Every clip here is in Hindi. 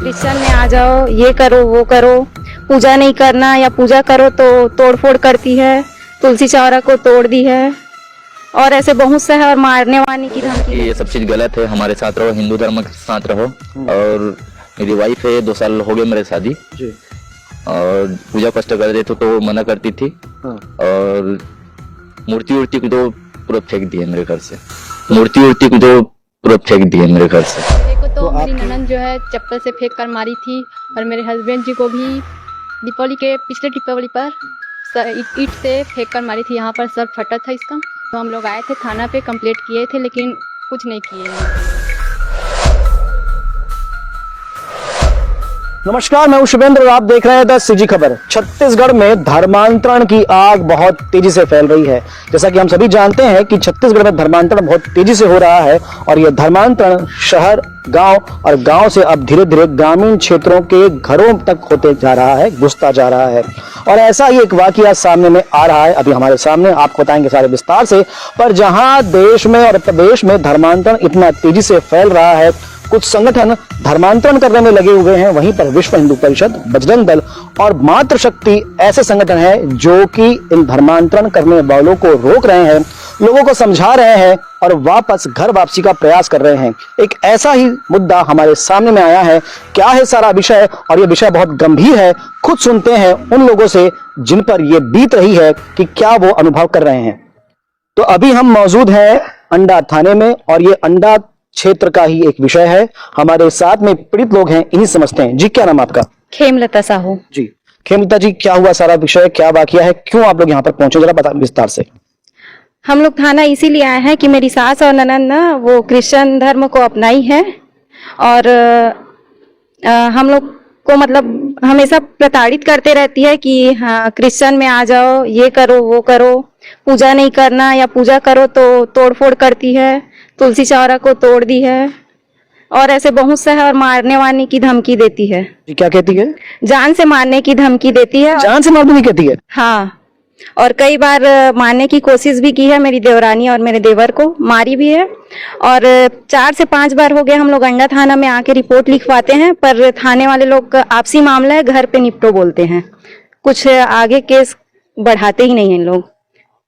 क्रिश्चियन में आ जाओ, ये करो वो करो, पूजा नहीं करना या पूजा करो तो तोड़फोड़ करती है, तुलसी चौरा को तोड़ दी है और ऐसे बहुत से है और मारने वारने की धमकी। ये सब चीज गलत है, हमारे साथ रहो, हिंदू धर्म के साथ रहो। और मेरी वाइफ है, 2 साल हो गए मेरे शादी जी। और पूजा पाठ कर रहे तो मना करती थी। और मूर्ति उर्ति को तो पूरा फेंक दिए मेरे घर से, मूर्ति उर्ति को तो पूरा फेंक दिए मेरे घर से। देखो तो मेरी ननद जो है चप्पल से फेंक कर मारी थी और मेरे हस्बैंड जी को भी दीपावली के पिछले दीपावली पर ईंट से फेंक कर मारी थी। यहाँ पर सर फटा था इसका, तो हम लोग आए थे थाना पे कंप्लेंट किए थे लेकिन कुछ नहीं किए। नमस्कार, मैं हूं शुभेंद्र और आप देख रहे हैं 10 सीजी खबर। छत्तीसगढ़ में धर्मांतरण की आग बहुत तेजी से फैल रही है। जैसा कि हम सभी जानते हैं कि छत्तीसगढ़ में धर्मांतरण बहुत तेजी से हो रहा है और यह धर्मांतरण शहर, गांव और गांव से अब धीरे धीरे ग्रामीण क्षेत्रों के घरों तक होते जा रहा है, घुसता जा रहा है। और ऐसा ही एक वाकया सामने में आ रहा है अभी हमारे सामने, आपको बताएंगे सारे विस्तार से। पर जहां देश में और प्रदेश में धर्मांतरण इतना तेजी से फैल रहा है, कुछ संगठन धर्मांतरण करने में लगे हुए हैं, वहीं पर विश्व हिंदू परिषद, बजरंग दल और मातृशक्ति ऐसे संगठन हैं जो कि इन धर्मांतरण करने वालों को रोक रहे हैं, लोगों को समझा रहे हैं और वापस घर वापसी का प्रयास कर रहे हैं। एक ऐसा ही मुद्दा हमारे सामने में आया है। क्या है सारा विषय, और यह विषय बहुत गंभीर है। खुद सुनते हैं उन लोगों से जिन पर यह बीत रही है कि क्या वो अनुभव कर रहे हैं। तो अभी हम मौजूद हैं अंडा थाने में और ये अंडा क्षेत्र का ही एक विषय है। हमारे साथ में पीड़ित लोग हैं, इन्हीं समझते हैं। जी, क्या नाम आपका? खेमलता साहू जी। खेमलता जी, क्या हुआ सारा विषय, क्या वाकया है, क्यों आप लोग यहाँ पर पहुंचे, जरा बता विस्तार से। हम लोग थाना इसीलिए आए हैं कि मेरी सास और ननद ना वो क्रिश्चियन धर्म को अपनाई है और हम लोग को मतलब हमेशा प्रताड़ित करते रहती है कि हाँ क्रिश्चियन में आ जाओ, ये करो वो करो, पूजा नहीं करना या पूजा करो तो तोड़फोड़ करती है, तुलसी चौरा को तोड़ दी है और ऐसे बहुत से है और मारने वारने की धमकी देती है। जी, क्या कहती है? जान से मारने की धमकी देती है। जान से मारने की कहती है? हाँ, और कई बार मारने की कोशिश भी की है। मेरी देवरानी और मेरे देवर को मारी भी है और 4 से 5 बार हो गया हम लोग अंडा थाना में आके रिपोर्ट लिखवाते हैं, पर थाने वाले लोग आपसी मामला है, घर पे निपटो बोलते हैं, कुछ आगे केस बढ़ाते ही नहीं हैं लोग।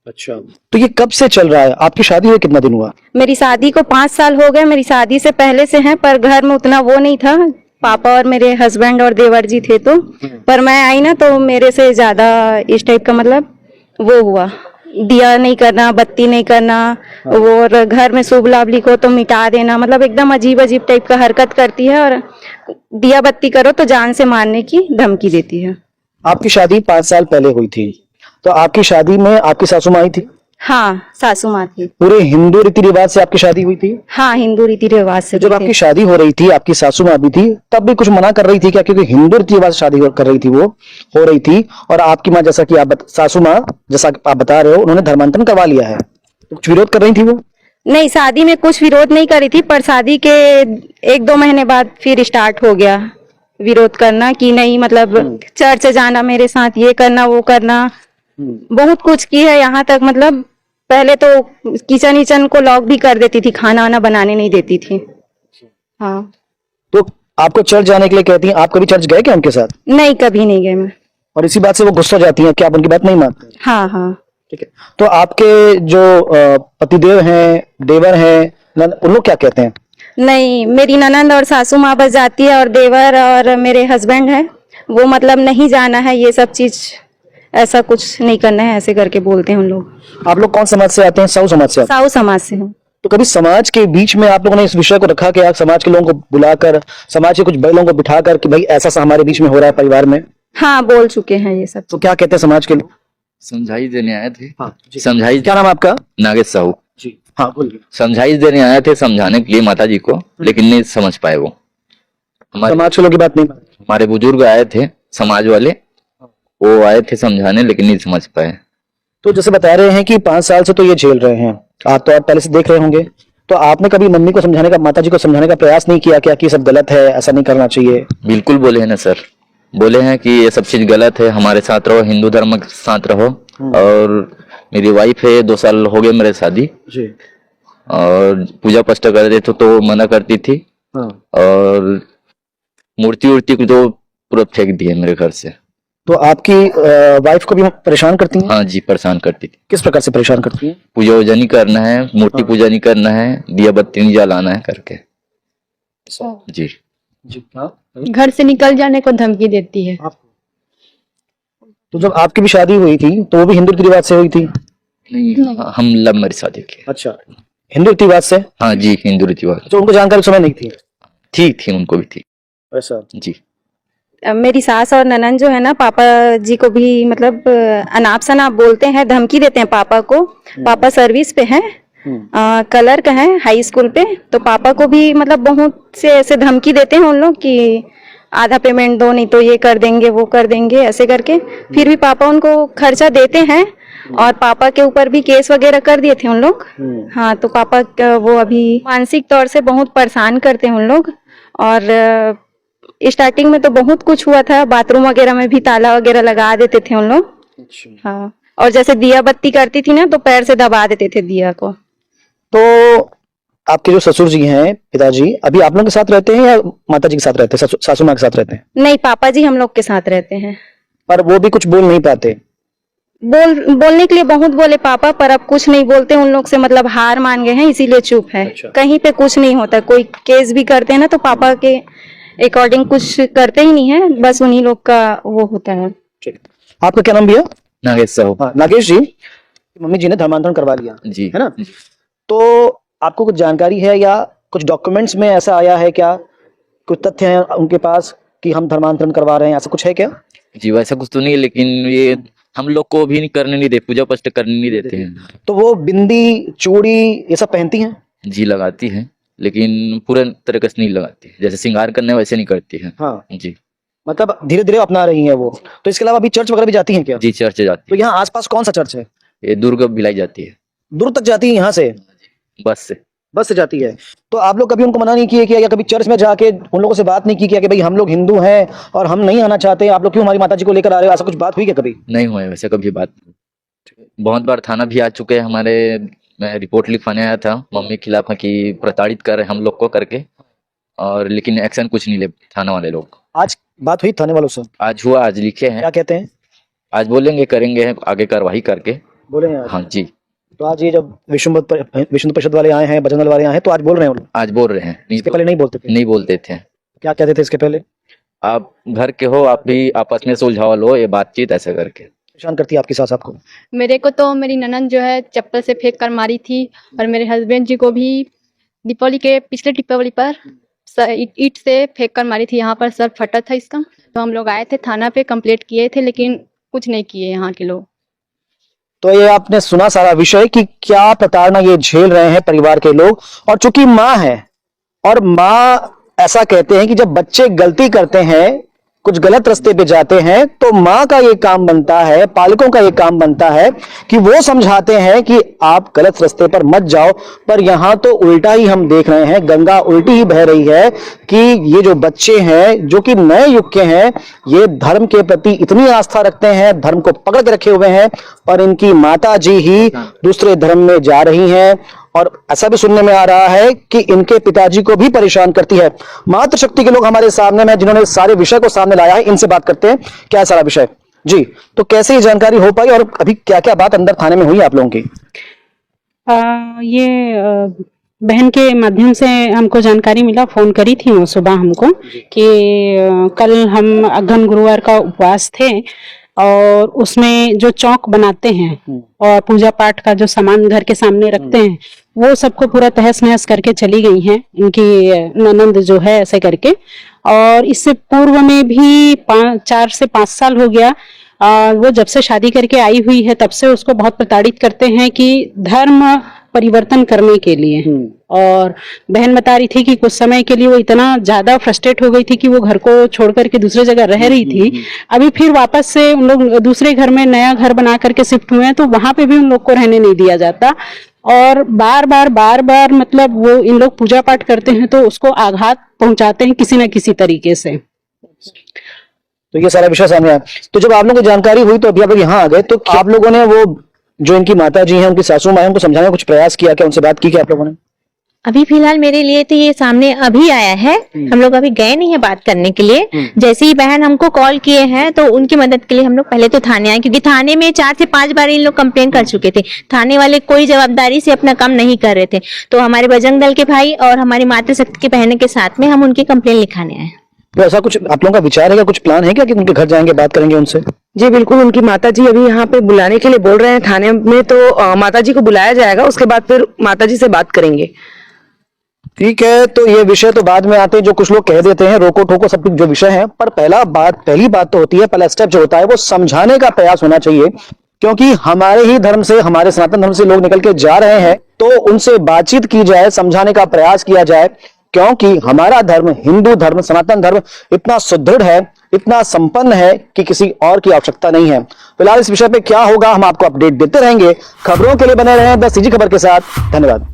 अच्छा, तो ये कब से चल रहा है? आपकी शादी हुई कितना दिन हुआ? मेरी शादी को 5 साल हो गए। मेरी शादी से पहले से है, पर घर में उतना वो नहीं था, पापा और मेरे हस्बैंड और देवर जी थे तो, पर मैं आई ना तो मेरे से ज्यादा इस टाइप का मतलब वो हुआ, दिया नहीं करना, बत्ती नहीं करना, और घर में शुभ लाभ लिखो तो मिटा देना, मतलब एकदम अजीब अजीब टाइप का हरकत करती है और दिया बत्ती करो तो जान से मारने की धमकी देती है। आपकी शादी 5 साल पहले हुई थी, तो आपकी शादी में आपकी सासू माँ आई थी? हाँ, सासू माँ थी। पूरे हिंदू रीति रिवाज से आपकी शादी हुई थी? हाँ, हिंदू रीति रिवाज से। जब आपकी शादी हो रही थी, आपकी सासू माँ भी थी, तब भी कुछ मना कर रही थी क्या? क्योंकि हिंदू रीति रिवाज से शादी कर रही थी, वो हो रही थी, और आपकी माँ जैसा कि सासू माँ जैसा आप बता रहे हो, उन्होंने धर्मांतरण करवा लिया है, तो कुछ विरोध कर रही थी वो? नहीं, शादी में कुछ विरोध नहीं करी थी, पर शादी के 1-2 महीने बाद फिर स्टार्ट हो गया विरोध करना कि नहीं मतलब चर्च जाना मेरे साथ, ये करना वो करना, बहुत कुछ की है। यहाँ तक मतलब पहले तो किचन को लॉक भी कर देती थी, खाना वाना बनाने नहीं देती थी। हाँ, तो आपको चर्च जाने के लिए कहती हैं, आप कभी चर्च गए क्या उनके साथ? नहीं, कभी नहीं गए मैं। और इसी बात से वो गुस्सा जाती हैं कि आप उनकी बात नहीं मानते? हाँ हाँ। ठीक है, तो आपके जो पतिदेव हैं, देवर हैं, उन लोग क्या कहते हैं? नहीं, मेरी ननद और सासू माँ बस जाती है और देवर और मेरे हस्बैंड है वो मतलब नहीं जाना है, ये सब चीज ऐसा कुछ नहीं करना है, ऐसे करके बोलते हैं उन लोग। आप लोग कौन समाज से आते हैं? साहू समाज से? साहू समाज से हूँ। तो कभी समाज के बीच में आप लोगों ने इस विषय को रखा कि आप समाज के लोगों को बुलाकर, समाज के कुछ बड़े लोगों को बिठाकर कि भाई ऐसा सा हमारे बीच में हो रहा है परिवार में? हाँ, बोल चुके हैं ये सब। तो क्या कहते हैं समाज के लोग? समझाइश देने आए थे। हाँ, समझाइश। क्या नाम है आपका? नागेश साहू जी। हाँ, बोलिए। समझाइश देने आए थे, समझाने के लिए माता जी को, लेकिन नहीं समझ पाए वो। समाज के लोग की बात नहीं माने? हमारे बुजुर्ग आए थे, समाज वाले, वो आए थे समझाने, लेकिन नहीं समझ पाए। तो जैसे बता रहे हैं कि 5 साल से तो ये झेल रहे हैं, आप तो आप पहले से देख रहे होंगे, तो आपने कभी मम्मी को समझाने का, माता जी को समझाने का प्रयास नहीं किया क्या कि सब गलत है, ऐसा नहीं करना चाहिए? बिल्कुल बोले हैं ना सर, बोले हैं कि ये सब चीज गलत है, हमारे साथ रहो, हिंदू धर्म के साथ रहो। और मेरी वाइफ है, 2 साल हो गए मेरे शादी जी। और पूजा पाठ कर रहे थे तो मना करती थी। और मूर्ति उर्ति को तो पूरा फेंक दिए मेरे घर से। तो आपकी वाइफ को भी परेशान करती हैं? हाँ जी, परेशान करती थी। किस प्रकार से परेशान करती हैं? पूजा वूजा नहीं करना है, मूर्ति पूजा नहीं करना है, दिया बत्ती नहीं जलाना है करके। जी जी हाँ। घर से निकल जाने को धमकी देती है। तो जब आपकी भी शादी हुई थी तो वो भी हिंदू रीति रिवाज से हुई थी? नहीं, हम लव मैरिज शादी की। अच्छा, हिंदू रीति रिवाज से? हाँ जी, हिंदू रीति रिवाज। तो उनको जानकारी उस समय नहीं थी? ठीक थी, उनको भी थी। ऐसा? जी। मेरी सास और ननन जो है ना, पापा जी को भी मतलब अनाप शनाप बोलते हैं, धमकी देते हैं पापा को। पापा सर्विस पे हैं, क्लर्क हैं हाई स्कूल पे। तो पापा को भी मतलब बहुत से ऐसे धमकी देते हैं उन लोग कि आधा पेमेंट दो, नहीं तो ये कर देंगे वो कर देंगे, ऐसे करके। फिर भी पापा उनको खर्चा देते हैं और पापा के ऊपर भी केस वगैरह कर दिए थे उन लोग। हाँ, तो पापा वो अभी मानसिक तौर से बहुत परेशान करते हैं उन लोग। और स्टार्टिंग में तो बहुत कुछ हुआ था, बाथरूम वगैरह में भी ताला वगैरह लगा देते थे उन लोग। हाँ, और जैसे दिया बत्ती करती थी ना तो पैर से दबा देते थे दिया को। तो आपके जो ससुर जी हैं, पिताजी, अभी आप लोगों के साथ रहते हैं या माता जी के साथ रहते हैं, सासू माँ के साथ रहते हैं? नहीं, पापा जी हम लोग के साथ रहते हैं। पर वो भी कुछ बोल नहीं पाते? बोलने के लिए बहुत बोले पापा, पर अब कुछ नहीं बोलते उन लोग से, मतलब हार मान गए हैं, इसीलिए चुप है। अच्छा। कहीं पे कुछ नहीं होता, कोई केस भी करते हैं ना तो पापा के अकॉर्डिंग कुछ करते ही नहीं है, बस उन्हीं लोग का वो होता है। आपका क्या नाम भैया? नागेश साहू। हाँ, नागेश जी, मम्मी जी ने धर्मांतरण करवा लिया जी, है ना? तो आपको कुछ जानकारी है या कुछ डॉक्यूमेंट्स में ऐसा आया है क्या, कुछ तथ्य हैं उनके पास कि हम धर्मांतरण करवा रहे हैं, ऐसा कुछ है क्या? जी वैसा कुछ तो नहीं है, लेकिन ये हम लोग को भी नहीं करने नहीं देते, पूजा पाठ करने नहीं देते हैं। तो वो बिंदी चूड़ी ये सब पहनती हैं? जी लगाती है, लेकिन पूरे तरीके से नहीं लगाती, जैसे श्रृंगार करने वैसे नहीं करती है। हाँ जी, मतलब धीरे धीरे अपना रही हैं वो। तो इसके अलावा अभी चर्च वगैरह भी जाती हैं क्या? जी चर्च जाती तो यहाँ आसपास कौन सा चर्च है? है। ये दुर्ग भिलाई जाती है दूर तक जाती है यहाँ से? बस से। बस से जाती है। तो आप लोग कभी उनको मना नहीं किए क्या, या कभी चर्च में जाके उन लोगों से बात नहीं की क्या कि भाई हम लोग हिंदू हैं और हम नहीं आना चाहते, आप लोग क्यों हमारी माता जी को लेकर आ रहे हो, ऐसा कुछ बात हुई क्या कभी? नहीं हुआ है वैसे कभी बात। बहुत बार थाना भी आ चुके हैं हमारे, मैं रिपोर्ट लिखवाने आया था मम्मी के खिलाफ कि प्रताड़ित कर रहे हैं हम लोग को करके, और लेकिन एक्शन कुछ नहीं ले थाना वाले लोग। आज बात हुई थाने वालों से? आज हुआ, आज लिखे हैं। क्या कहते हैं? आज बोलेंगे करेंगे आगे कार्रवाई करके। बोले हैं आज? हाँ जी, तो आज ये जब विश्व परिषद वाले आए हैं, भजन दल वाले आए हैं, तो आज बोल रहे हैं वो लोग? आज बोल रहे हैं। नहीं इसके पहले नहीं बोलते थे? नहीं बोलते थे। क्या कहते थे इसके पहले? आप घर के हो, आप भी आपस में सुलझाव लो ये बातचीत, ऐसे करके। परेशान करती है आपकी सास आपको? मेरे को तो मेरी ननद जो है चप्पल से फेंक कर मारी थी, और मेरे हस्बैंड जी को भी दीपावली के पिछले दीपावली पर ईंट से फेंक कर मारी थी। यहाँ पर सर फटा था इसका। तो हम लोग आए थे थाना पे, कंप्लेंट किए थे, लेकिन कुछ नहीं किए यहाँ के लोग। तो ये आपने सुना सारा विषय कि क्या प्रताड़ना ये झेल रहे हैं परिवार के लोग। और चूंकि माँ है, और माँ ऐसा कहते हैं कि जब बच्चे गलती करते हैं, कुछ गलत रास्ते पे जाते हैं, तो माँ का ये काम बनता है, पालकों का ये काम बनता है कि वो समझाते हैं कि आप गलत रास्ते पर मत जाओ। पर यहाँ तो उल्टा ही हम देख रहे हैं, गंगा उल्टी ही बह रही है कि ये जो बच्चे हैं जो कि नए युग के हैं, ये धर्म के प्रति इतनी आस्था रखते हैं, धर्म को पकड़ के रखे हुए हैं, पर इनकी माता जी ही दूसरे धर्म में जा रही हैं। और ऐसा भी सुनने में आ रहा है कि इनके पिताजी को भी परेशान करती है। मातृशक्ति के लोग हमारे सामने में, जिन्होंने सारे विषय को सामने लाया है, इनसे बात करते हैं क्या सारा विषय। जी, तो कैसे ये जानकारी हो पाई और अभी क्या क्या बात अंदर थाने में हुई आप लोगों की? बहन के माध्यम से हमको जानकारी मिला, फोन करी थी वो सुबह हमको कि कल हम अघन गुरुवार का उपवास थे, और उसमें जो चौक बनाते हैं और पूजा पाठ का जो सामान घर के सामने रखते हैं, वो सबको पूरा तहस नहस करके चली गई हैं इनकी ननंद जो है, ऐसे करके। और इससे पूर्व में भी 4 से 5 साल हो गया, वो जब से शादी करके आई हुई है तब से उसको बहुत प्रताड़ित करते हैं कि धर्म परिवर्तन करने के लिए। और बहन बता रही थी कि कुछ समय के लिए वो इतना ज्यादा फ्रस्ट्रेट हो गई थी कि वो घर को छोड़ करके दूसरे जगह रह रही थी। अभी फिर वापस से उन लोग दूसरे घर में नया घर बना करके शिफ्ट हुए हैं, तो वहां पे भी उन लोग को रहने नहीं दिया जाता। और बार बार मतलब वो इन लोग पूजा पाठ करते हैं तो उसको आघात पहुंचाते हैं किसी न किसी तरीके से। तो ये सारा विषय सामने आया। तो जब आप लोगों को जानकारी हुई तो अभी आप लोग यहाँ आ गए, तो आप लोगों ने वो जो इनकी माता जी हैं, उनकी सासू माँ हैं, उनको समझाने का कुछ प्रयास किया क्या, उनसे बात की क्या आप लोगों ने? अभी फिलहाल मेरे लिए तो ये सामने अभी आया है। हम लोग अभी गए नहीं है बात करने के लिए। जैसे ही बहन हमको कॉल किए हैं तो उनकी मदद के लिए हम लोग पहले तो थाने आए, क्योंकि थाने में 4 से 5 बार इन लोग कंप्लेन कर चुके थे। थाने वाले कोई जवाबदारी से अपना काम नहीं कर रहे थे। तो हमारे बजरंग दल के भाई और हमारी मातृशक्ति के बहनों के साथ में हम उनकी कंप्लेन लिखाने आए। तो ऐसा कुछ आप लोगों का विचार है क्या, कुछ प्लान है क्या कि उनके घर जाएंगे बात करेंगे उनसे? जी बिल्कुल, उनकी माताजी अभी यहाँ पे बुलाने के लिए बोल रहे हैं थाने में, तो माताजी को बुलाया जाएगा, उसके बाद फिर माताजी से बात करेंगे। ठीक है, तो ये विषय तो बाद में आते हैं, जो कुछ लोग कह देते हैं रोको टोको सब जो विषय है, पर पहली बात तो होती है, पहला स्टेप जो होता है वो समझाने का प्रयास होना चाहिए। क्योंकि हमारे ही धर्म से, हमारे सनातन धर्म से लोग निकल के जा रहे हैं, तो उनसे बातचीत की जाए, समझाने का प्रयास किया जाए। क्योंकि हमारा धर्म, हिंदू धर्म, सनातन धर्म इतना सुदृढ़ है, इतना संपन्न है कि किसी और की आवश्यकता नहीं है। फिलहाल इस विषय पे क्या होगा हम आपको अपडेट देते रहेंगे। खबरों के लिए बने रहें द सीजी खबर के साथ। धन्यवाद।